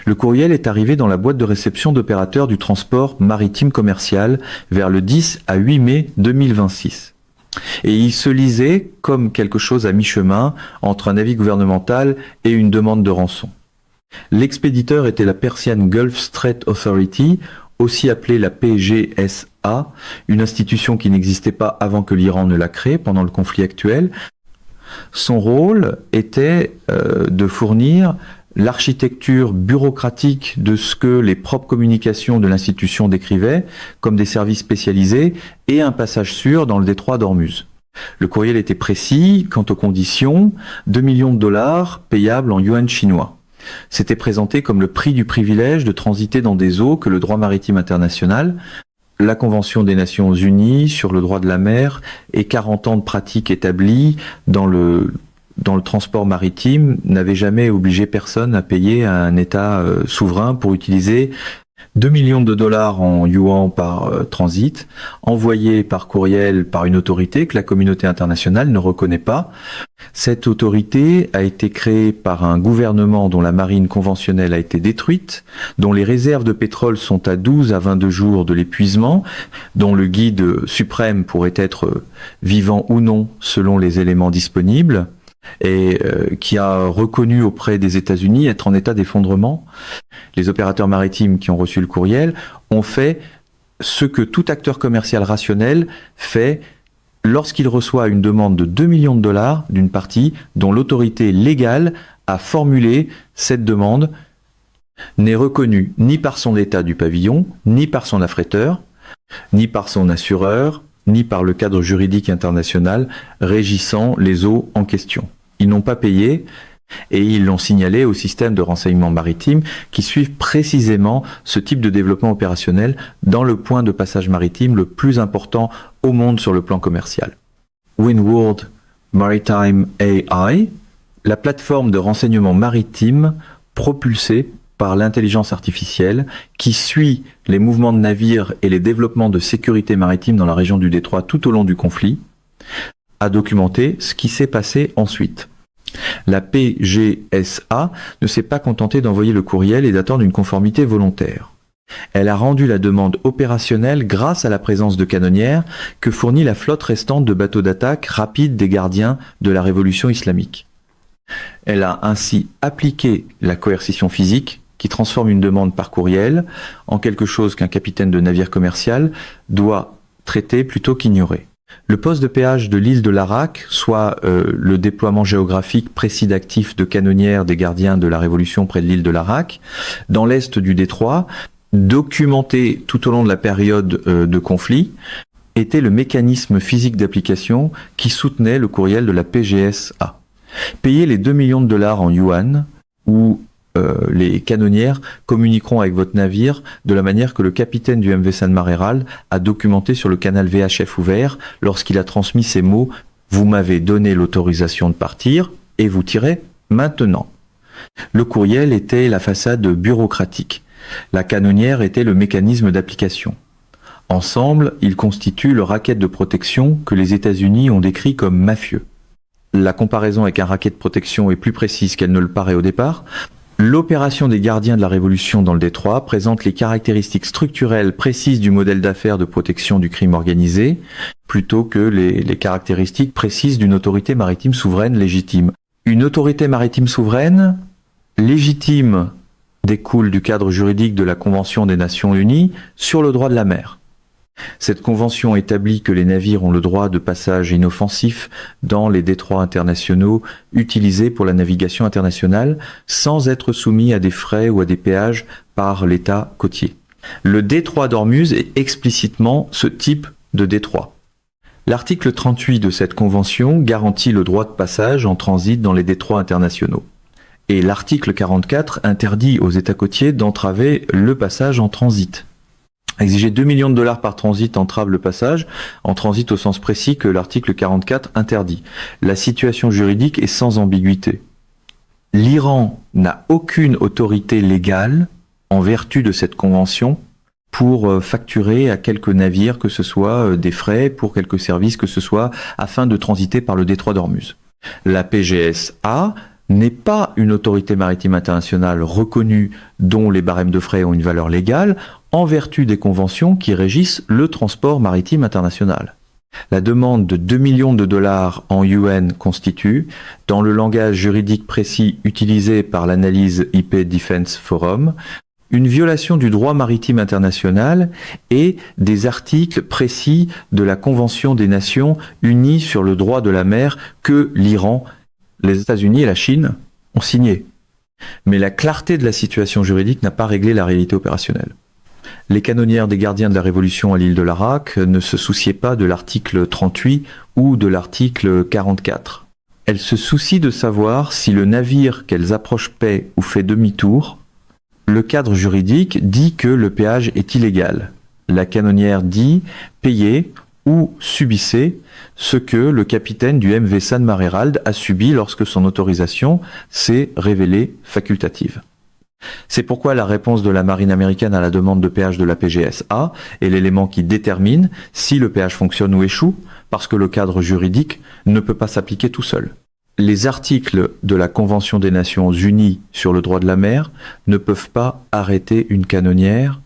Le courriel est arrivé dans la boîte de réception d'opérateurs du transport maritime commercial vers le 10 à 8 mai 2026. Et il se lisait comme quelque chose à mi-chemin entre un avis gouvernemental et une demande de rançon. L'expéditeur était la Persian Gulf Strait Authority, aussi appelée la PGSA, une institution qui n'existait pas avant que l'Iran ne la crée pendant le conflit actuel. Son rôle était de fournir l'architecture bureaucratique de ce que les propres communications de l'institution décrivaient comme des services spécialisés et un passage sûr dans le détroit d'Ormuz. Le courriel était précis quant aux conditions, 2 millions de dollars payables en yuan chinois. C'était présenté comme le prix du privilège de transiter dans des eaux que le droit maritime international, la Convention des Nations Unies sur le droit de la mer et 40 ans de pratiques établies dans le transport maritime n'avaient jamais obligé personne à payer à un État souverain pour utiliser 2 millions de dollars en yuan par transit, envoyés par courriel par une autorité que la communauté internationale ne reconnaît pas. Cette autorité a été créée par un gouvernement dont la marine conventionnelle a été détruite, dont les réserves de pétrole sont à 12 à 22 jours de l'épuisement, dont le guide suprême pourrait être vivant ou non selon les éléments disponibles, et qui a reconnu auprès des États-Unis être en état d'effondrement. Les opérateurs maritimes qui ont reçu le courriel ont fait ce que tout acteur commercial rationnel fait lorsqu'il reçoit une demande de 2 millions de dollars d'une partie dont l'autorité légale a formulé cette demande, n'est reconnue ni par son état du pavillon, ni par son affréteur, ni par son assureur, ni par le cadre juridique international régissant les eaux en question. Ils n'ont pas payé et ils l'ont signalé au système de renseignement maritime qui suivent précisément ce type de développement opérationnel dans le point de passage maritime le plus important au monde sur le plan commercial. Windward Maritime AI, la plateforme de renseignement maritime propulsée par l'intelligence artificielle qui suit les mouvements de navires et les développements de sécurité maritime dans la région du détroit tout au long du conflit, a documenté ce qui s'est passé ensuite. La PGSA ne s'est pas contentée d'envoyer le courriel et d'attendre une conformité volontaire. Elle a rendu la demande opérationnelle grâce à la présence de canonnières que fournit la flotte restante de bateaux d'attaque rapides des gardiens de la révolution islamique. Elle a ainsi appliqué la coercition physique qui transforme une demande par courriel en quelque chose qu'un capitaine de navire commercial doit traiter plutôt qu'ignorer. Le poste de péage de l'île de Larak, soit le déploiement géographique précis d'actifs de canonnières des gardiens de la Révolution près de l'île de Larak, dans l'est du détroit, documenté tout au long de la période de conflit, était le mécanisme physique d'application qui soutenait le courriel de la PGSA. Payez les 2 millions de dollars en yuan ou les canonnières communiqueront avec votre navire de la manière que le capitaine du MV Sanmar Herald a documenté sur le canal VHF ouvert lorsqu'il a transmis ces mots « Vous m'avez donné l'autorisation de partir et vous tirez maintenant ». Le courriel était la façade bureaucratique. La canonnière était le mécanisme d'application. Ensemble, ils constituent le racket de protection que les États-Unis ont décrit comme mafieux. La comparaison avec un racket de protection est plus précise qu'elle ne le paraît au départ. L'opération des gardiens de la Révolution dans le détroit présente les caractéristiques structurelles précises du modèle d'affaires de protection du crime organisé, plutôt que les caractéristiques précises d'une autorité maritime souveraine légitime. Une autorité maritime souveraine légitime découle du cadre juridique de la Convention des Nations Unies sur le droit de la mer. Cette convention établit que les navires ont le droit de passage inoffensif dans les détroits internationaux utilisés pour la navigation internationale sans être soumis à des frais ou à des péages par l'État côtier. Le détroit d'Ormuz est explicitement ce type de détroit. L'article 38 de cette convention garantit le droit de passage en transit dans les détroits internationaux. Et l'article 44 interdit aux États côtiers d'entraver le passage en transit. Exiger 2 millions de dollars par transit entrave le passage, en transit au sens précis que l'article 44 interdit. La situation juridique est sans ambiguïté. L'Iran n'a aucune autorité légale, en vertu de cette convention, pour facturer à quelques navires que ce soit des frais, pour quelques services que ce soit, afin de transiter par le détroit d'Ormuz. La PGSA n'est pas une autorité maritime internationale reconnue dont les barèmes de frais ont une valeur légale en vertu des conventions qui régissent le transport maritime international. La demande de 2 millions de dollars en yuan constitue, dans le langage juridique précis utilisé par l'analyse IP Defense Forum, une violation du droit maritime international et des articles précis de la Convention des Nations Unies sur le droit de la mer que l'Iran, les États-Unis et la Chine ont signé. Mais la clarté de la situation juridique n'a pas réglé la réalité opérationnelle. Les canonnières des gardiens de la Révolution à l'île de Larac ne se souciaient pas de l'article 38 ou de l'article 44. Elles se soucient de savoir si le navire qu'elles approchent paie ou fait demi-tour. Le cadre juridique dit que le péage est illégal. La canonnière dit « payez » ou « subissez » ce que le capitaine du MV Sanmar Herald a subi lorsque son autorisation s'est révélée facultative. C'est pourquoi la réponse de la marine américaine à la demande de péage de la PGSA est l'élément qui détermine si le péage fonctionne ou échoue, parce que le cadre juridique ne peut pas s'appliquer tout seul. Les articles de la Convention des Nations Unies sur le droit de la mer ne peuvent pas arrêter une canonnière.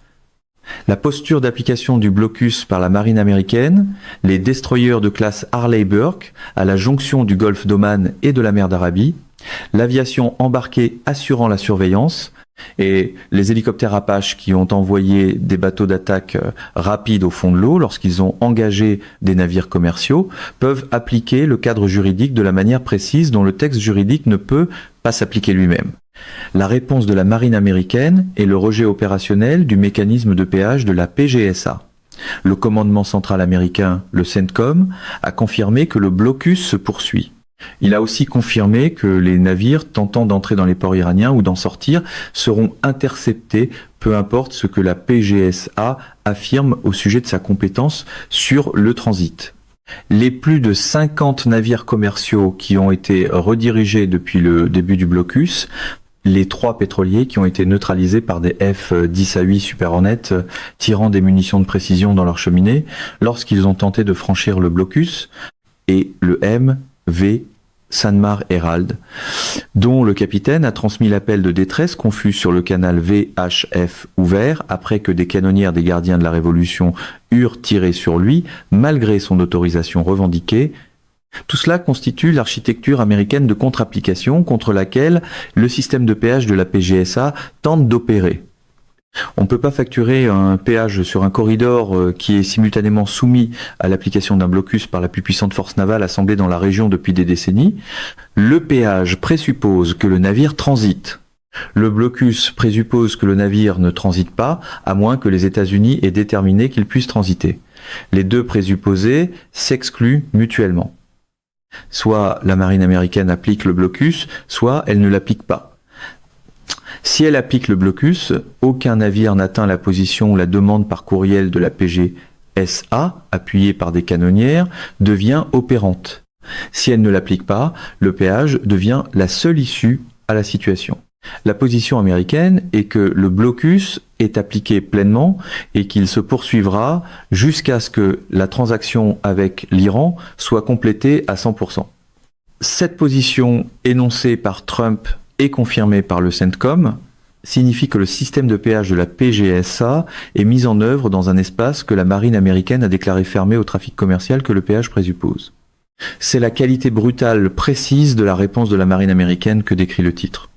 La posture d'application du blocus par la marine américaine, les destroyers de classe Harley Burke à la jonction du golfe d'Oman et de la mer d'Arabie, l'aviation embarquée assurant la surveillance et les hélicoptères Apache qui ont envoyé des bateaux d'attaque rapides au fond de l'eau lorsqu'ils ont engagé des navires commerciaux peuvent appliquer le cadre juridique de la manière précise dont le texte juridique ne peut pas s'appliquer lui-même. La réponse de la marine américaine est le rejet opérationnel du mécanisme de péage de la PGSA. Le commandement central américain, le CENTCOM, a confirmé que le blocus se poursuit. Il a aussi confirmé que les navires tentant d'entrer dans les ports iraniens ou d'en sortir seront interceptés, peu importe ce que la PGSA affirme au sujet de sa compétence sur le transit. Les plus de 50 navires commerciaux qui ont été redirigés depuis le début du blocus, les 3 pétroliers qui ont été neutralisés par des F-10 à 8 Super Hornet tirant des munitions de précision dans leur cheminée lorsqu'ils ont tenté de franchir le blocus, et le MV Sanmar Herald, dont le capitaine a transmis l'appel de détresse confus sur le canal VHF ouvert après que des canonnières des gardiens de la Révolution eurent tiré sur lui malgré son autorisation revendiquée. Tout cela constitue l'architecture américaine de contre-application contre laquelle le système de péage de la PGSA tente d'opérer. On ne peut pas facturer un péage sur un corridor qui est simultanément soumis à l'application d'un blocus par la plus puissante force navale assemblée dans la région depuis des décennies. Le péage présuppose que le navire transite. Le blocus présuppose que le navire ne transite pas, à moins que les États-Unis aient déterminé qu'il puisse transiter. Les deux présupposés s'excluent mutuellement. Soit la marine américaine applique le blocus, soit elle ne l'applique pas. Si elle applique le blocus, aucun navire n'atteint la position où la demande par courriel de la PGSA, appuyée par des canonnières, devient opérante. Si elle ne l'applique pas, le péage devient la seule issue à la situation. La position américaine est que le blocus est appliqué pleinement et qu'il se poursuivra jusqu'à ce que la transaction avec l'Iran soit complétée à 100%. Cette position énoncée par Trump et confirmée par le CENTCOM signifie que le système de péage de la PGSA est mis en œuvre dans un espace que la marine américaine a déclaré fermé au trafic commercial que le péage présuppose. C'est la qualité brutale précise de la réponse de la marine américaine que décrit le titre.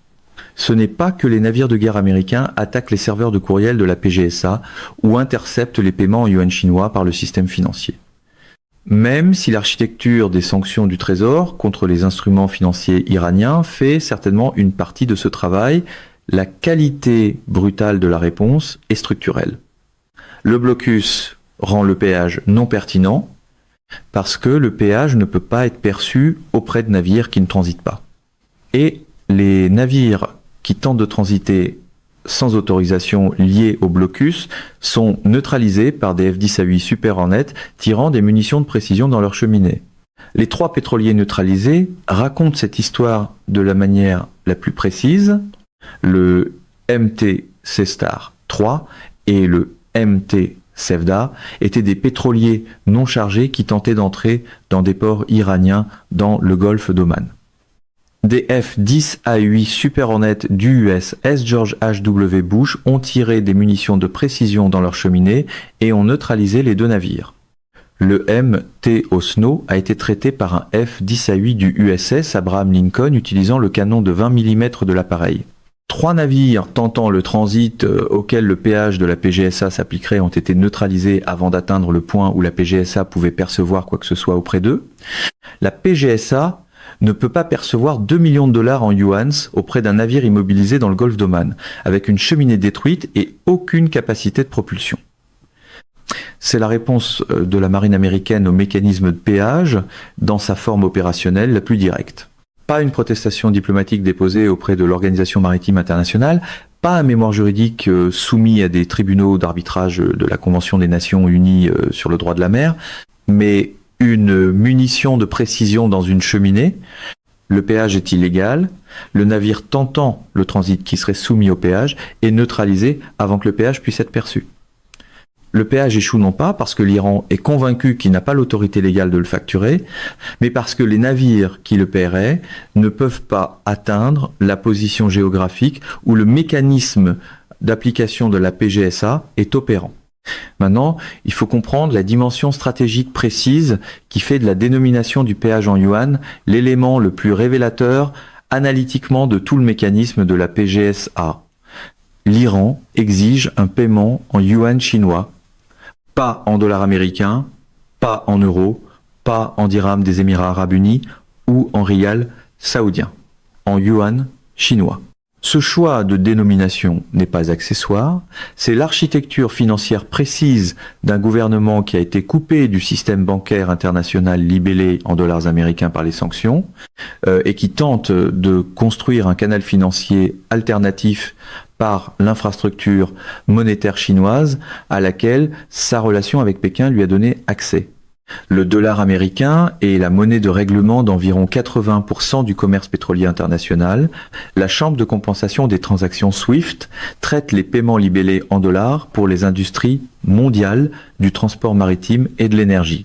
Ce n'est pas que les navires de guerre américains attaquent les serveurs de courriel de la PGSA ou interceptent les paiements en yuan chinois par le système financier. Même si l'architecture des sanctions du Trésor contre les instruments financiers iraniens fait certainement une partie de ce travail, la qualité brutale de la réponse est structurelle. Le blocus rend le péage non pertinent parce que le péage ne peut pas être perçu auprès de navires qui ne transitent pas. Et les navires qui tentent de transiter sans autorisation liée au blocus sont neutralisés par des F-10 à 8 Super Hornet tirant des munitions de précision dans leur cheminée. Les 3 pétroliers neutralisés racontent cette histoire de la manière la plus précise. Le MT Sestar 3 et le MT Sevda étaient des pétroliers non chargés qui tentaient d'entrer dans des ports iraniens dans le golfe d'Oman. Des F-10 A8 Super Hornet du USS George H.W. Bush ont tiré des munitions de précision dans leur cheminée et ont neutralisé les deux navires. Le MT Osno a été traité par un F-10 A8 du USS Abraham Lincoln utilisant le canon de 20 mm de l'appareil. 3 navires tentant le transit auquel le péage de la PGSA s'appliquerait ont été neutralisés avant d'atteindre le point où la PGSA pouvait percevoir quoi que ce soit auprès d'eux. La PGSA ne peut pas percevoir 2 millions de dollars en yuans auprès d'un navire immobilisé dans le golfe d'Oman, avec une cheminée détruite et aucune capacité de propulsion. C'est la réponse de la marine américaine au mécanisme de péage dans sa forme opérationnelle la plus directe. Pas une protestation diplomatique déposée auprès de l'Organisation maritime internationale, pas un mémoire juridique soumis à des tribunaux d'arbitrage de la Convention des Nations Unies sur le droit de la mer, mais une munition de précision dans une cheminée. Le péage est illégal, le navire tentant le transit qui serait soumis au péage est neutralisé avant que le péage puisse être perçu. Le péage échoue non pas parce que l'Iran est convaincu qu'il n'a pas l'autorité légale de le facturer, mais parce que les navires qui le paieraient ne peuvent pas atteindre la position géographique où le mécanisme d'application de la PGSA est opérant. Maintenant, il faut comprendre la dimension stratégique précise qui fait de la dénomination du péage en yuan l'élément le plus révélateur analytiquement de tout le mécanisme de la PGSA. L'Iran exige un paiement en yuan chinois, pas en dollars américains, pas en euros, pas en dirhams des Émirats arabes unis ou en rial saoudien, en yuan chinois. Ce choix de dénomination n'est pas accessoire, c'est l'architecture financière précise d'un gouvernement qui a été coupé du système bancaire international libellé en dollars américains par les sanctions et qui tente de construire un canal financier alternatif par l'infrastructure monétaire chinoise à laquelle sa relation avec Pékin lui a donné accès. Le dollar américain est la monnaie de règlement d'environ 80% du commerce pétrolier international. La Chambre de compensation des transactions SWIFT traite les paiements libellés en dollars pour les industries mondiales du transport maritime et de l'énergie.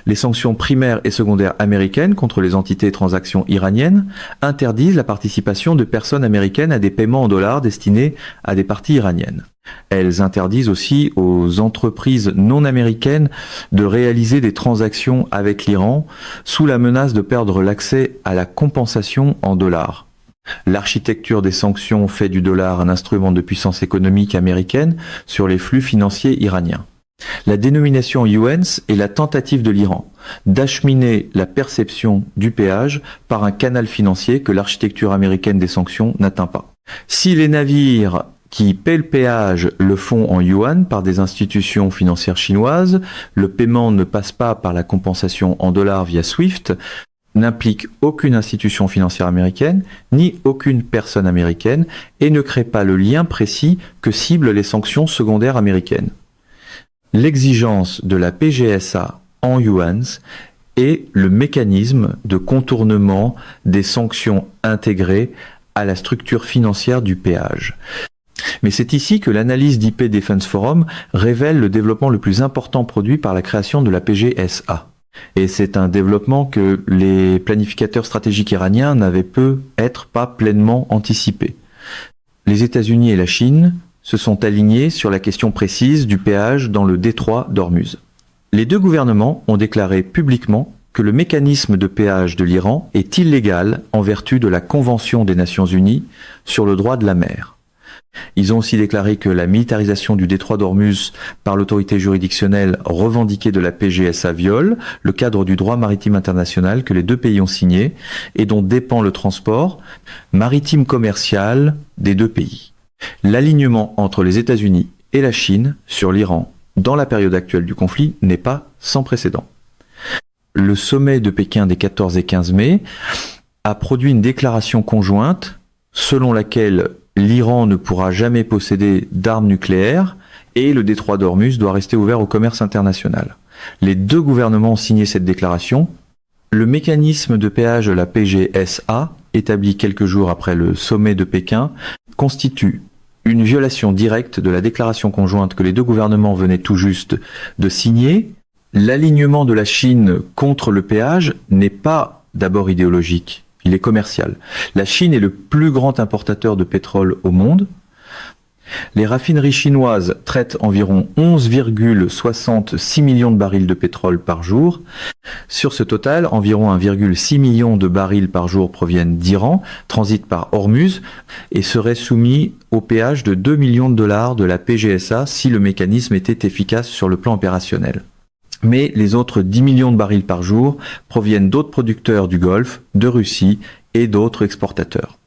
Les sanctions primaires et secondaires américaines contre les entités et transactions iraniennes interdisent la participation de personnes américaines à des paiements en dollars destinés à des parties iraniennes. Elles interdisent aussi aux entreprises non américaines de réaliser des transactions avec l'Iran sous la menace de perdre l'accès à la compensation en dollars. L'architecture des sanctions fait du dollar un instrument de puissance économique américaine sur les flux financiers iraniens. La dénomination yuan est la tentative de l'Iran d'acheminer la perception du péage par un canal financier que l'architecture américaine des sanctions n'atteint pas. Si les navires qui paient le péage le font en yuan par des institutions financières chinoises, le paiement ne passe pas par la compensation en dollars via SWIFT, n'implique aucune institution financière américaine, ni aucune personne américaine, et ne crée pas le lien précis que ciblent les sanctions secondaires américaines. L'exigence de la PGSA en yuan est le mécanisme de contournement des sanctions intégrées à la structure financière du péage. Mais c'est ici que l'analyse d'IP Defense Forum révèle le développement le plus important produit par la création de la PGSA. Et c'est un développement que les planificateurs stratégiques iraniens n'avaient peut-être pas pleinement anticipé. Les États-Unis et la Chine se sont alignés sur la question précise du péage dans le détroit d'Ormuz. Les deux gouvernements ont déclaré publiquement que le mécanisme de péage de l'Iran est illégal en vertu de la Convention des Nations Unies sur le droit de la mer. Ils ont aussi déclaré que la militarisation du détroit d'Ormuz par l'autorité juridictionnelle revendiquée de la PGSA viole le cadre du droit maritime international que les deux pays ont signé et dont dépend le transport maritime commercial des deux pays. L'alignement entre les États-Unis et la Chine sur l'Iran dans la période actuelle du conflit n'est pas sans précédent. Le sommet de Pékin des 14 et 15 mai a produit une déclaration conjointe selon laquelle l'Iran ne pourra jamais posséder d'armes nucléaires et le détroit d'Ormuz doit rester ouvert au commerce international. Les deux gouvernements ont signé cette déclaration. Le mécanisme de péage de la PGSA, établi quelques jours après le sommet de Pékin, constitue une violation directe de la déclaration conjointe que les deux gouvernements venaient tout juste de signer. L'alignement de la Chine contre le péage n'est pas d'abord idéologique. il est commercial. La Chine est le plus grand importateur de pétrole au monde. Les raffineries chinoises traitent environ 11,66 millions de barils de pétrole par jour. Sur ce total, environ 1,6 million de barils par jour proviennent d'Iran, transitent par Hormuz et seraient soumis au péage de 2 millions de dollars de la PGSA si le mécanisme était efficace sur le plan opérationnel. Mais les autres 10 millions de barils par jour proviennent d'autres producteurs du Golfe, de Russie et d'autres exportateurs.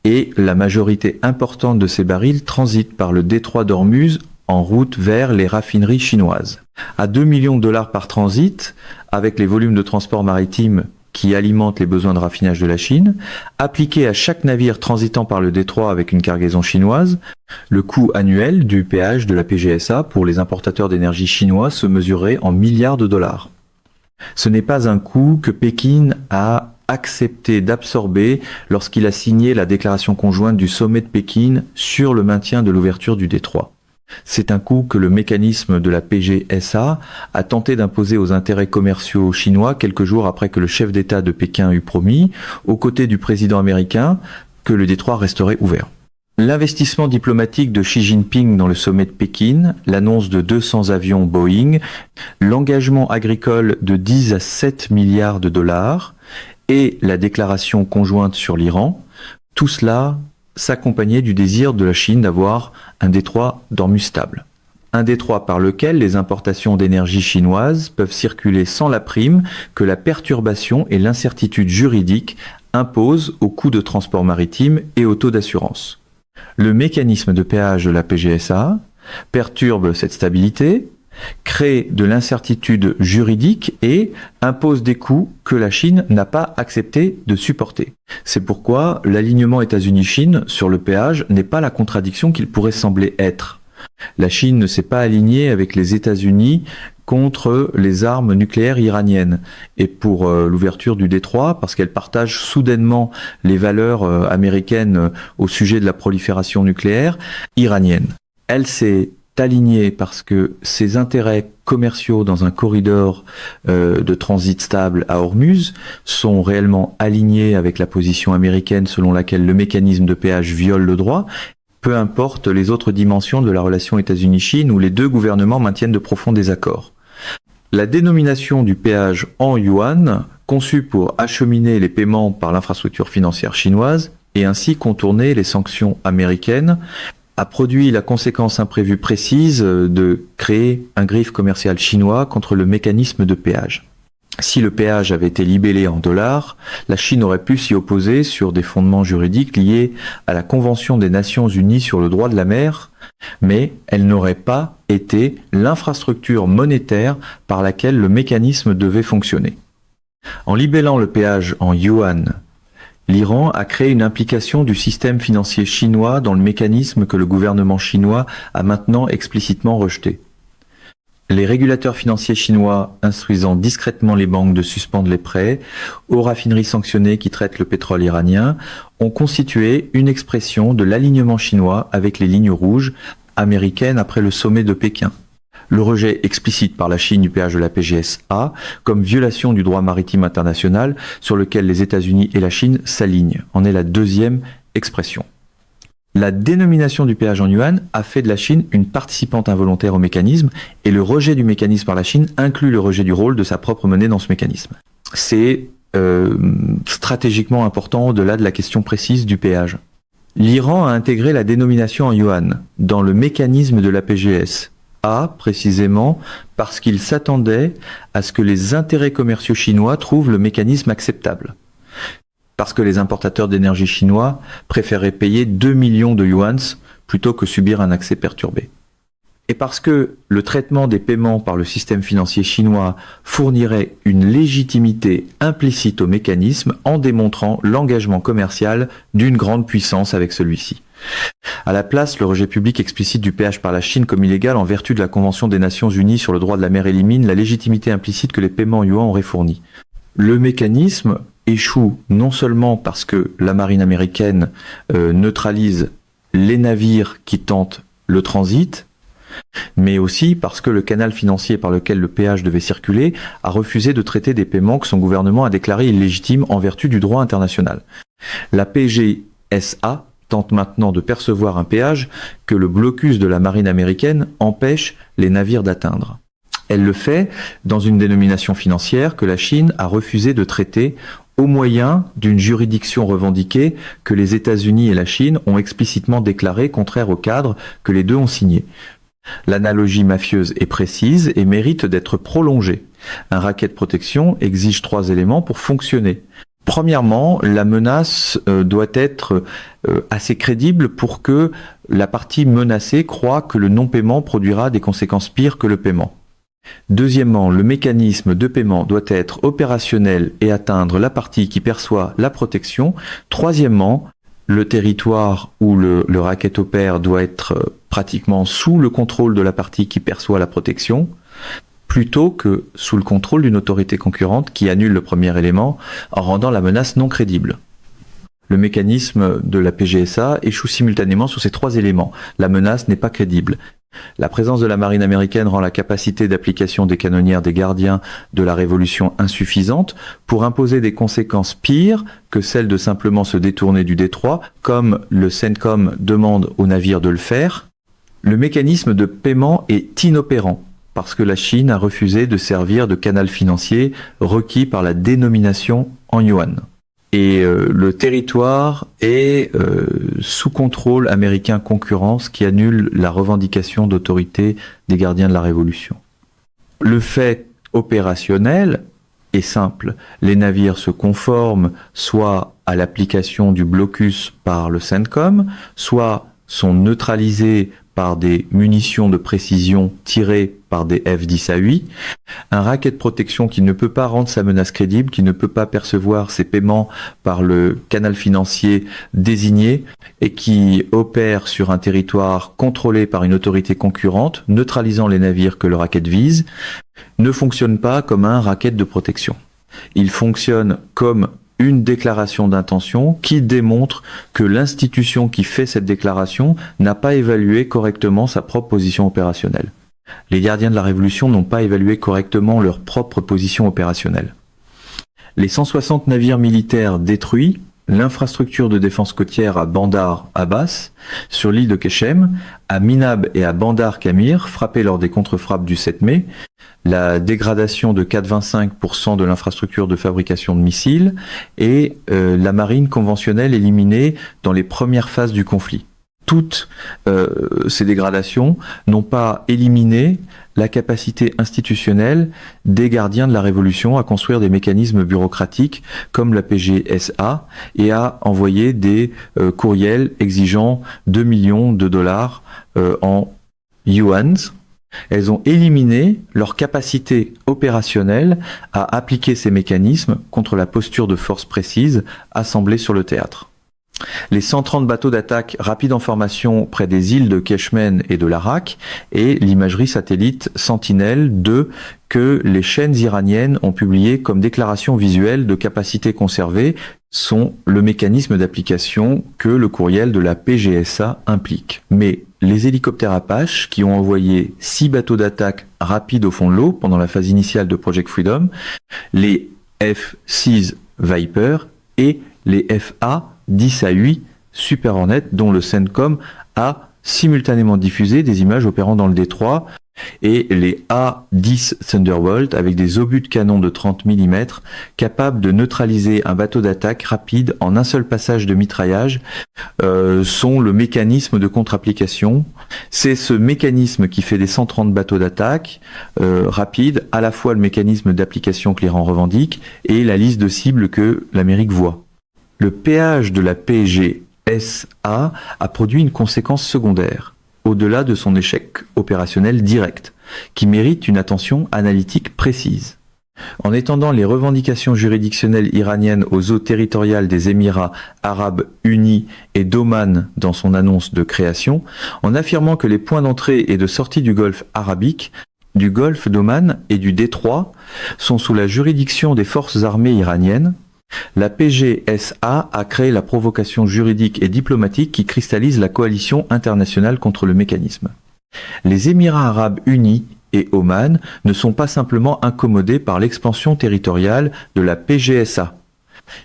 Et la majorité importante de ces barils transitent par le détroit d'Ormuz en route vers les raffineries chinoises. À 2 millions de dollars par transit, avec les volumes de transport maritime qui alimentent les besoins de raffinage de la Chine, appliqué à chaque navire transitant par le détroit avec une cargaison chinoise, le coût annuel du péage de la PGSA pour les importateurs d'énergie chinois se mesurerait en milliards de dollars. Ce n'est pas un coût que Pékin a accepté d'absorber lorsqu'il a signé la déclaration conjointe du sommet de Pékin sur le maintien de l'ouverture du détroit. C'est un coût que le mécanisme de la PGSA a tenté d'imposer aux intérêts commerciaux chinois quelques jours après que le chef d'État de Pékin eut promis, aux côtés du président américain, que le détroit resterait ouvert. L'investissement diplomatique de Xi Jinping dans le sommet de Pékin, l'annonce de 200 avions Boeing, l'engagement agricole de 10 à 7 milliards de dollars et la déclaration conjointe sur l'Iran, tout cela s'accompagnait du désir de la Chine d'avoir un détroit d'Ormuz stable. Un détroit par lequel les importations d'énergie chinoise peuvent circuler sans la prime que la perturbation et l'incertitude juridique imposent aux coûts de transport maritime et aux taux d'assurance. Le mécanisme de péage de la PGSA perturbe cette stabilité, crée de l'incertitude juridique et impose des coûts que la Chine n'a pas accepté de supporter. C'est pourquoi l'alignement États-Unis-Chine sur le péage n'est pas la contradiction qu'il pourrait sembler être. La Chine ne s'est pas alignée avec les États-Unis contre les armes nucléaires iraniennes et pour l'ouverture du détroit parce qu'elle partage soudainement les valeurs américaines au sujet de la prolifération nucléaire iranienne. Elle s'est alignée parce que ses intérêts commerciaux dans un corridor de transit stable à Hormuz sont réellement alignés avec la position américaine selon laquelle le mécanisme de péage viole le droit, peu importe les autres dimensions de la relation États-Unis-Chine où les deux gouvernements maintiennent de profonds désaccords. La dénomination du péage en yuan, conçue pour acheminer les paiements par l'infrastructure financière chinoise et ainsi contourner les sanctions américaines, a produit la conséquence imprévue précise de créer un griffe commercial chinois contre le mécanisme de péage. Si le péage avait été libellé en dollars, la Chine aurait pu s'y opposer sur des fondements juridiques liés à la Convention des Nations Unies sur le droit de la mer, mais elle n'aurait pas été l'infrastructure monétaire par laquelle le mécanisme devait fonctionner. En libellant le péage en yuan, l'Iran a créé une implication du système financier chinois dans le mécanisme que le gouvernement chinois a maintenant explicitement rejeté. Les régulateurs financiers chinois instruisant discrètement les banques de suspendre les prêts aux raffineries sanctionnées qui traitent le pétrole iranien ont constitué une expression de l'alignement chinois avec les lignes rouges américaines après le sommet de Pékin. Le rejet explicite par la Chine du péage de la PGSA comme violation du droit maritime international sur lequel les États-Unis et la Chine s'alignent en est la deuxième expression. La dénomination du péage en yuan a fait de la Chine une participante involontaire au mécanisme et le rejet du mécanisme par la Chine inclut le rejet du rôle de sa propre monnaie dans ce mécanisme. C'est stratégiquement important au-delà de la question précise du péage. L'Iran a intégré la dénomination en yuan dans le mécanisme de la PGSA précisément parce qu'il s'attendait à ce que les intérêts commerciaux chinois trouvent le mécanisme acceptable. Parce que les importateurs d'énergie chinois préféraient payer 2 millions de yuans plutôt que subir un accès perturbé. Et parce que le traitement des paiements par le système financier chinois fournirait une légitimité implicite au mécanisme en démontrant l'engagement commercial d'une grande puissance avec celui-ci. À la place, le rejet public explicite du péage par la Chine comme illégal en vertu de la Convention des Nations Unies sur le droit de la mer élimine la légitimité implicite que les paiements en yuan auraient fourni. Le mécanisme échoue non seulement parce que la marine américaine neutralise les navires qui tentent le transit, mais aussi parce que le canal financier par lequel le péage devait circuler a refusé de traiter des paiements que son gouvernement a déclarés illégitimes en vertu du droit international. La PGSA tente maintenant de percevoir un péage que le blocus de la marine américaine empêche les navires d'atteindre. Elle le fait dans une dénomination financière que la Chine a refusé de traiter au moyen d'une juridiction revendiquée que les États-Unis et la Chine ont explicitement déclarée contraire au cadre que les deux ont signé. L'analogie mafieuse est précise et mérite d'être prolongée. Un racket de protection exige 3 éléments pour fonctionner. Premièrement, la menace doit être assez crédible pour que la partie menacée croie que le non-paiement produira des conséquences pires que le paiement. Deuxièmement, le mécanisme de paiement doit être opérationnel et atteindre la partie qui perçoit la protection. Troisièmement, le territoire où le racket opère doit être pratiquement sous le contrôle de la partie qui perçoit la protection, plutôt que sous le contrôle d'une autorité concurrente qui annule le premier élément en rendant la menace non crédible. Le mécanisme de la PGSA échoue simultanément sur ces 3 éléments. La menace n'est pas crédible. La présence de la marine américaine rend la capacité d'application des canonnières des gardiens de la Révolution insuffisante pour imposer des conséquences pires que celles de simplement se détourner du détroit, comme le CENTCOM demande aux navires de le faire. Le mécanisme de paiement est inopérant parce que la Chine a refusé de servir de canal financier requis par la dénomination en yuan. Et le territoire est sous contrôle américain concurrence qui annule la revendication d'autorité des gardiens de la Révolution. Le fait opérationnel est simple. Les navires se conforment soit à l'application du blocus par le CENTCOM, soit sont neutralisés par des munitions de précision tirées par des F-10 à 8, un racket de protection qui ne peut pas rendre sa menace crédible, qui ne peut pas percevoir ses paiements par le canal financier désigné et qui opère sur un territoire contrôlé par une autorité concurrente, neutralisant les navires que le racket vise, ne fonctionne pas comme un racket de protection. Il fonctionne comme une déclaration d'intention qui démontre que l'institution qui fait cette déclaration n'a pas évalué correctement sa propre position opérationnelle. Les gardiens de la Révolution n'ont pas évalué correctement leur propre position opérationnelle. Les 160 navires militaires détruits, l'infrastructure de défense côtière à Bandar Abbas, sur l'île de Keshem, à Minab et à Bandar Kamir, frappés lors des contre-frappes du 7 mai, la dégradation de 4,25% de l'infrastructure de fabrication de missiles et la marine conventionnelle éliminée dans les premières phases du conflit. Toutes ces dégradations n'ont pas éliminé la capacité institutionnelle des gardiens de la Révolution à construire des mécanismes bureaucratiques comme la PGSA et à envoyer des courriels exigeant 2 millions de dollars en yuans. Elles ont éliminé leur capacité opérationnelle à appliquer ces mécanismes contre la posture de force précise assemblée sur le théâtre. Les 130 bateaux d'attaque rapide en formation près des îles de Keshmen et de l'Arak et l'imagerie satellite Sentinelle-2 que les chaînes iraniennes ont publié comme déclaration visuelle de capacité conservée sont le mécanisme d'application que le courriel de la PGSA implique. Mais les hélicoptères Apache, qui ont envoyé 6 bateaux d'attaque rapides au fond de l'eau pendant la phase initiale de Project Freedom, les F-6 Viper et les FA-10 à 8 Super Hornet, dont le CENTCOM a simultanément diffusé des images opérant dans le détroit, et les A-10 Thunderbolt avec des obus de canon de 30 mm capables de neutraliser un bateau d'attaque rapide en un seul passage de mitraillage sont le mécanisme de contre-application. C'est ce mécanisme qui fait des 130 bateaux d'attaque rapides, à la fois le mécanisme d'application que l'Iran revendique et la liste de cibles que l'Amérique voit. Le péage de la PGSA a produit une conséquence secondaire, au-delà de son échec opérationnel direct, qui mérite une attention analytique précise. En étendant les revendications juridictionnelles iraniennes aux eaux territoriales des Émirats arabes unis et d'Oman dans son annonce de création, en affirmant que les points d'entrée et de sortie du Golfe arabique, du Golfe d'Oman et du Détroit sont sous la juridiction des forces armées iraniennes, la PGSA a créé la provocation juridique et diplomatique qui cristallise la coalition internationale contre le mécanisme. Les Émirats arabes unis et Oman ne sont pas simplement incommodés par l'expansion territoriale de la PGSA.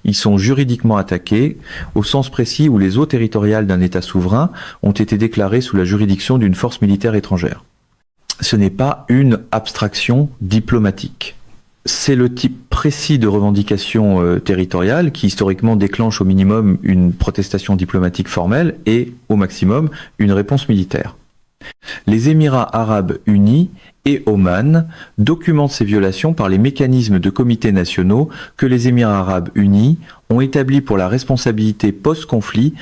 Ils sont juridiquement attaqués au sens précis où les eaux territoriales d'un État souverain ont été déclarées sous la juridiction d'une force militaire étrangère. Ce n'est pas une abstraction diplomatique. C'est le type précis de revendication territoriale qui historiquement déclenche au minimum une protestation diplomatique formelle et au maximum une réponse militaire. Les Émirats arabes unis et Oman documentent ces violations par les mécanismes de comités nationaux que les Émirats arabes unis ont établis pour la responsabilité post-conflit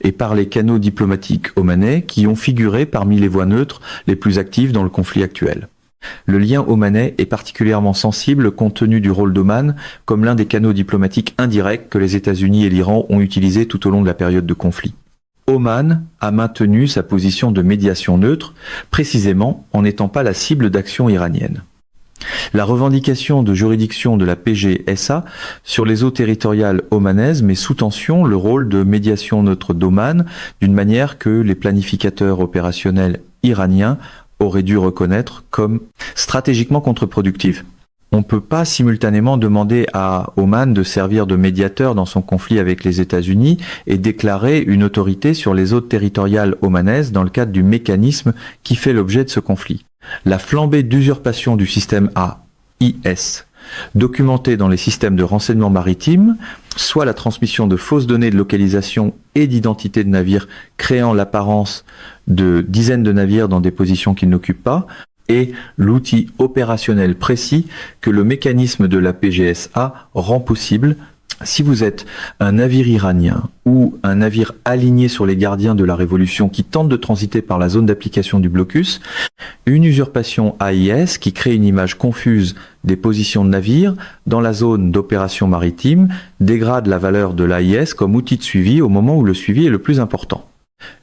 et par les canaux diplomatiques omanais qui ont figuré parmi les voies neutres les plus actives dans le conflit actuel. Le lien omanais est particulièrement sensible compte tenu du rôle d'Oman comme l'un des canaux diplomatiques indirects que les États-Unis et l'Iran ont utilisés tout au long de la période de conflit. Oman a maintenu sa position de médiation neutre, précisément en n'étant pas la cible d'actions iraniennes. La revendication de juridiction de la PGSA sur les eaux territoriales omanaises met sous tension le rôle de médiation neutre d'Oman d'une manière que les planificateurs opérationnels iraniens auraient dû reconnaître comme stratégiquement contre-productive. On ne peut pas simultanément demander à Oman de servir de médiateur dans son conflit avec les États-Unis et déclarer une autorité sur les eaux territoriales omanaises dans le cadre du mécanisme qui fait l'objet de ce conflit. La flambée d'usurpation du système AIS, documentée dans les systèmes de renseignement maritime, soit la transmission de fausses données de localisation et d'identité de navires créant l'apparence de dizaines de navires dans des positions qu'ils n'occupent pas, et l'outil opérationnel précis que le mécanisme de la PGSA rend possible. Si vous êtes un navire iranien ou un navire aligné sur les gardiens de la Révolution qui tente de transiter par la zone d'application du blocus, une usurpation AIS qui crée une image confuse des positions de navires dans la zone d'opération maritime dégrade la valeur de l'AIS comme outil de suivi au moment où le suivi est le plus important.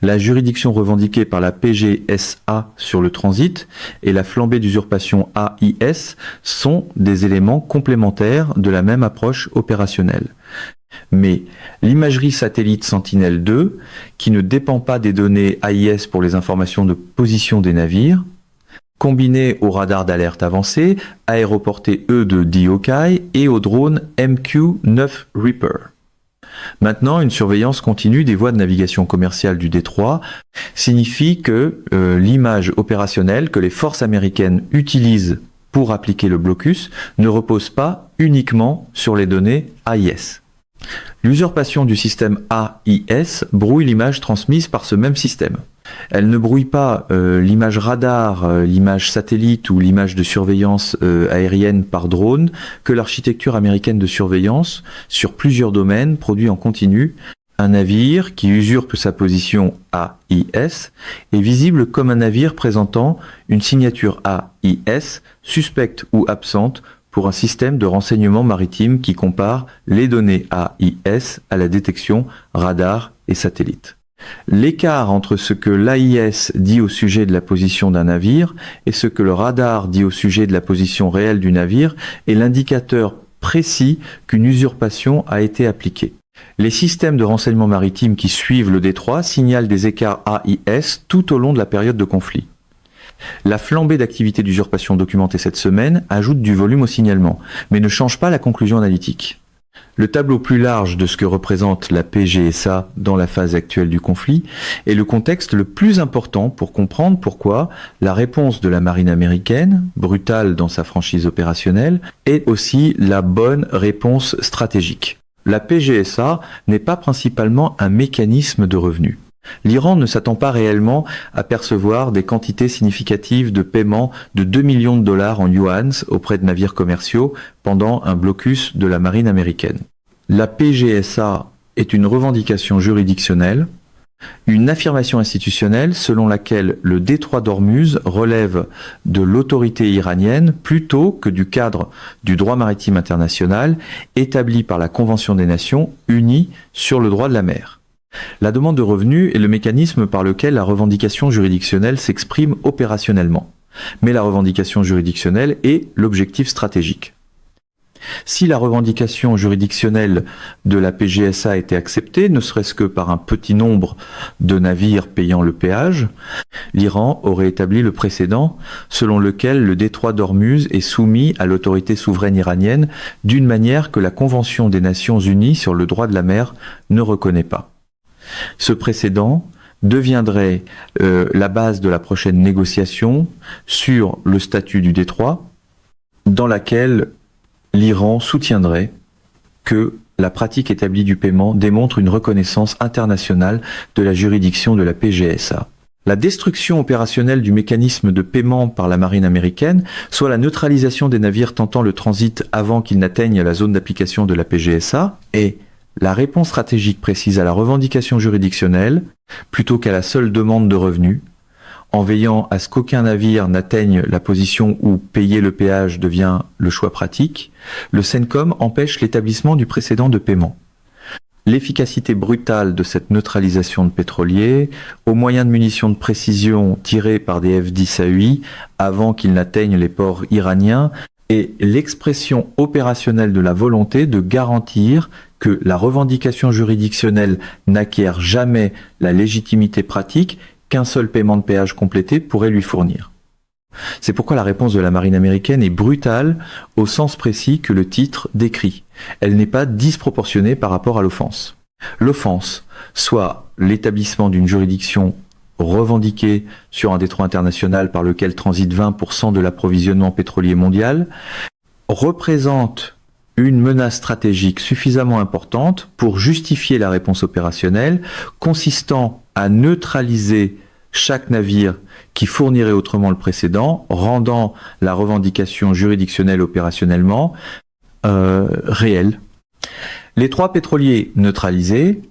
La juridiction revendiquée par la PGSA sur le transit et la flambée d'usurpation AIS sont des éléments complémentaires de la même approche opérationnelle. Mais l'imagerie satellite Sentinelle-2, qui ne dépend pas des données AIS pour les informations de position des navires, combinée au radar d'alerte avancé, aéroporté E de DIOKAI et au drone MQ-9 Reaper. Maintenant, une surveillance continue des voies de navigation commerciale du détroit signifie que l'image opérationnelle que les forces américaines utilisent pour appliquer le blocus ne repose pas uniquement sur les données AIS. L'usurpation du système AIS brouille l'image transmise par ce même système. Elle ne brouille pas l'image radar, l'image satellite ou l'image de surveillance aérienne par drone que l'architecture américaine de surveillance sur plusieurs domaines produit en continu. Un navire qui usurpe sa position AIS est visible comme un navire présentant une signature AIS suspecte ou absente pour un système de renseignement maritime qui compare les données AIS à la détection radar et satellite. L'écart entre ce que l'AIS dit au sujet de la position d'un navire et ce que le radar dit au sujet de la position réelle du navire est l'indicateur précis qu'une usurpation a été appliquée. Les systèmes de renseignement maritime qui suivent le détroit signalent des écarts AIS tout au long de la période de conflit. La flambée d'activité d'usurpation documentée cette semaine ajoute du volume au signalement, mais ne change pas la conclusion analytique. Le tableau plus large de ce que représente la PGSA dans la phase actuelle du conflit est le contexte le plus important pour comprendre pourquoi la réponse de la marine américaine, brutale dans sa franchise opérationnelle, est aussi la bonne réponse stratégique. La PGSA n'est pas principalement un mécanisme de revenus. L'Iran ne s'attend pas réellement à percevoir des quantités significatives de paiement de 2 millions de dollars en yuans auprès de navires commerciaux pendant un blocus de la marine américaine. La PGSA est une revendication juridictionnelle, une affirmation institutionnelle selon laquelle le détroit d'Ormuz relève de l'autorité iranienne plutôt que du cadre du droit maritime international établi par la Convention des Nations Unies sur le droit de la mer. La demande de revenus est le mécanisme par lequel la revendication juridictionnelle s'exprime opérationnellement. Mais la revendication juridictionnelle est l'objectif stratégique. Si la revendication juridictionnelle de la PGSA était acceptée, ne serait-ce que par un petit nombre de navires payant le péage, l'Iran aurait établi le précédent selon lequel le détroit d'Ormuz est soumis à l'autorité souveraine iranienne d'une manière que la Convention des Nations Unies sur le droit de la mer ne reconnaît pas. Ce précédent deviendrait la base de la prochaine négociation sur le statut du détroit, dans laquelle l'Iran soutiendrait que la pratique établie du paiement démontre une reconnaissance internationale de la juridiction de la PGSA. La destruction opérationnelle du mécanisme de paiement par la marine américaine, soit la neutralisation des navires tentant le transit avant qu'ils n'atteignent la zone d'application de la PGSA, est la réponse stratégique précise à la revendication juridictionnelle plutôt qu'à la seule demande de revenus, en veillant à ce qu'aucun navire n'atteigne la position où payer le péage devient le choix pratique, le CENTCOM empêche l'établissement du précédent de paiement. L'efficacité brutale de cette neutralisation de pétroliers, au moyen de munitions de précision tirées par des F-10 à UI avant qu'ils n'atteignent les ports iraniens, est l'expression opérationnelle de la volonté de garantir que la revendication juridictionnelle n'acquiert jamais la légitimité pratique qu'un seul paiement de péage complété pourrait lui fournir. C'est pourquoi la réponse de la marine américaine est brutale au sens précis que le titre décrit. Elle n'est pas disproportionnée par rapport à l'offense. L'offense, soit l'établissement d'une juridiction revendiquée sur un détroit international par lequel transite 20% de l'approvisionnement pétrolier mondial, représente une menace stratégique suffisamment importante pour justifier la réponse opérationnelle consistant à neutraliser chaque navire qui fournirait autrement le précédent, rendant la revendication juridictionnelle opérationnellement réelle. Les 3 pétroliers neutralisés,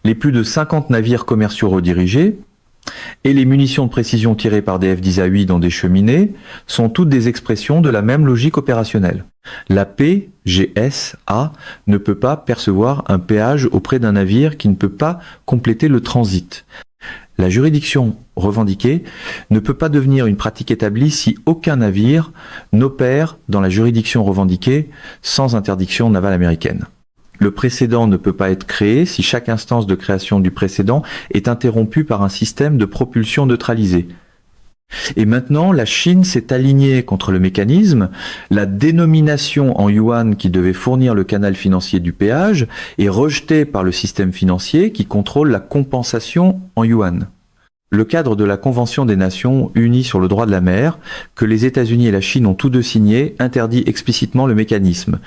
les plus de 50 navires commerciaux redirigés et les munitions de précision tirées par des F-10 à 8 dans des cheminées sont toutes des expressions de la même logique opérationnelle. La PGSA ne peut pas percevoir un péage auprès d'un navire qui ne peut pas compléter le transit. La juridiction revendiquée ne peut pas devenir une pratique établie si aucun navire n'opère dans la juridiction revendiquée sans interdiction navale américaine. Le précédent ne peut pas être créé si chaque instance de création du précédent est interrompue par un système de propulsion neutralisé. Et maintenant, la Chine s'est alignée contre le mécanisme. La dénomination en yuan qui devait fournir le canal financier du péage est rejetée par le système financier qui contrôle la compensation en yuan. Le cadre de la Convention des Nations Unies sur le droit de la mer, que les États-Unis et la Chine ont tous deux signé, interdit explicitement le mécanisme.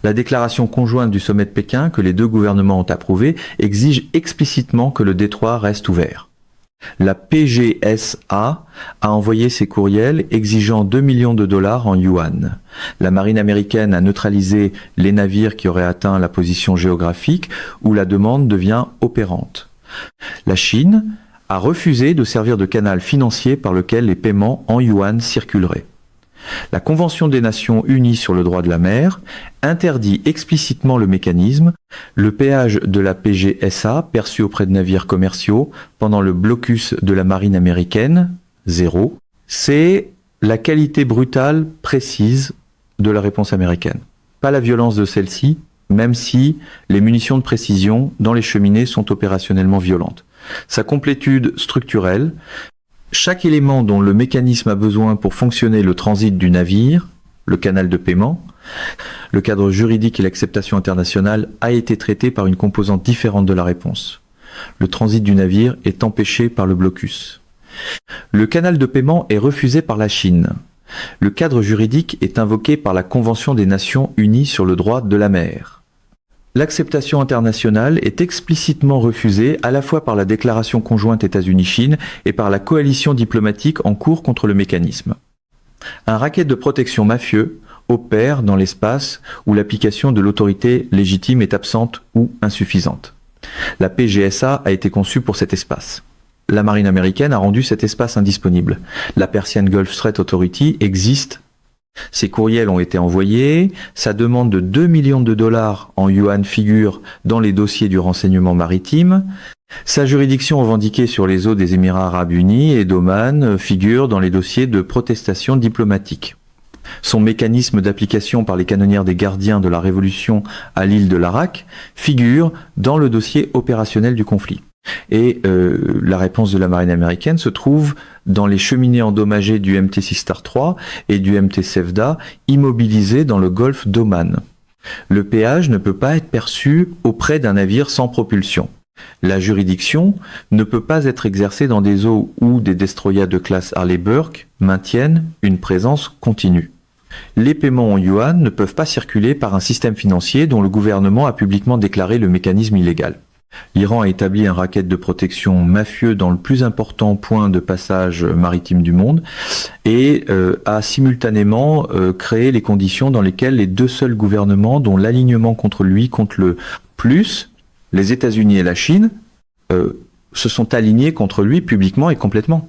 La déclaration conjointe du sommet de Pékin, que les deux gouvernements ont approuvée, exige explicitement que le détroit reste ouvert. La PGSA a envoyé ses courriels exigeant 2 millions de dollars en yuan. La marine américaine a neutralisé les navires qui auraient atteint la position géographique où la demande devient opérante. La Chine a refusé de servir de canal financier par lequel les paiements en yuan circuleraient. La Convention des Nations Unies sur le droit de la mer interdit explicitement le mécanisme. Le péage de la PGSA perçu auprès de navires commerciaux pendant le blocus de la marine américaine, 0, c'est la qualité brutale précise de la réponse américaine. Pas la violence de celle-ci, même si les munitions de précision dans les cheminées sont opérationnellement violentes. Sa complétude structurelle. Chaque élément dont le mécanisme a besoin pour fonctionner le transit du navire, le canal de paiement, le cadre juridique et l'acceptation internationale a été traité par une composante différente de la réponse. Le transit du navire est empêché par le blocus. Le canal de paiement est refusé par la Chine. Le cadre juridique est invoqué par la Convention des Nations Unies sur le droit de la mer. L'acceptation internationale est explicitement refusée à la fois par la déclaration conjointe États-Unis-Chine et par la coalition diplomatique en cours contre le mécanisme. Un racket de protection mafieux opère dans l'espace où l'application de l'autorité légitime est absente ou insuffisante. La PGSA a été conçue pour cet espace. La marine américaine a rendu cet espace indisponible. La Persian Gulf Strait Authority existe. Ces courriels ont été envoyés, sa demande de 2 millions de dollars en yuan figure dans les dossiers du renseignement maritime, sa juridiction revendiquée sur les eaux des Émirats arabes unis et d'Oman figure dans les dossiers de protestation diplomatique. Son mécanisme d'application par les canonnières des gardiens de la Révolution à l'île de Larak figure dans le dossier opérationnel du conflit. Et la réponse de la marine américaine se trouve dans les cheminées endommagées du MT Sistar 3 et du MT Sevda, immobilisées dans le golfe d'Oman. Le péage ne peut pas être perçu auprès d'un navire sans propulsion. La juridiction ne peut pas être exercée dans des eaux où des destroyers de classe Harley Burke maintiennent une présence continue. Les paiements en yuan ne peuvent pas circuler par un système financier dont le gouvernement a publiquement déclaré le mécanisme illégal. L'Iran a établi un racket de protection mafieux dans le plus important point de passage maritime du monde et a simultanément créé les conditions dans lesquelles les deux seuls gouvernements dont l'alignement contre lui compte le plus, les États-Unis et la Chine, se sont alignés contre lui publiquement et complètement.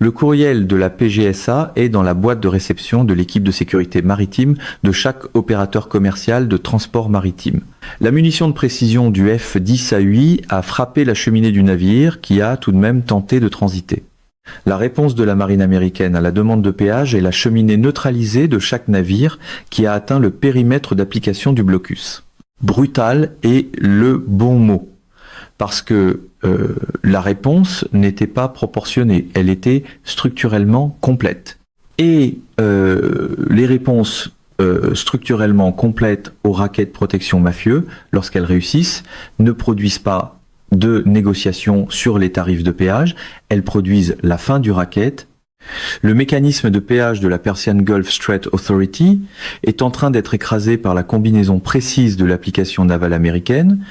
Le courriel de la PGSA est dans la boîte de réception de l'équipe de sécurité maritime de chaque opérateur commercial de transport maritime. La munition de précision du F-10 A8 a frappé la cheminée du navire qui a tout de même tenté de transiter. La réponse de la marine américaine à la demande de péage est la cheminée neutralisée de chaque navire qui a atteint le périmètre d'application du blocus. Brutal est le bon mot. Parce que la réponse n'était pas proportionnée, elle était structurellement complète. Et les réponses structurellement complètes aux rackets de protection mafieux, lorsqu'elles réussissent, ne produisent pas de négociation sur les tarifs de péage, elles produisent la fin du racket. Le mécanisme de péage de la Persian Gulf Strait Authority est en train d'être écrasé par la combinaison précise de l'application navale américaine,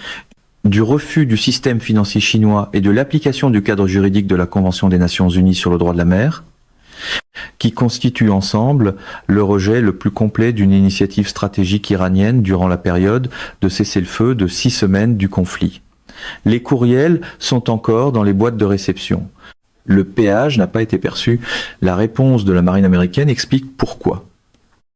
du refus du système financier chinois et de l'application du cadre juridique de la Convention des Nations Unies sur le droit de la mer, qui constituent ensemble le rejet le plus complet d'une initiative stratégique iranienne durant la période de cessez-le-feu de 6 semaines du conflit. Les courriels sont encore dans les boîtes de réception. Le péage n'a pas été perçu. La réponse de la marine américaine explique pourquoi.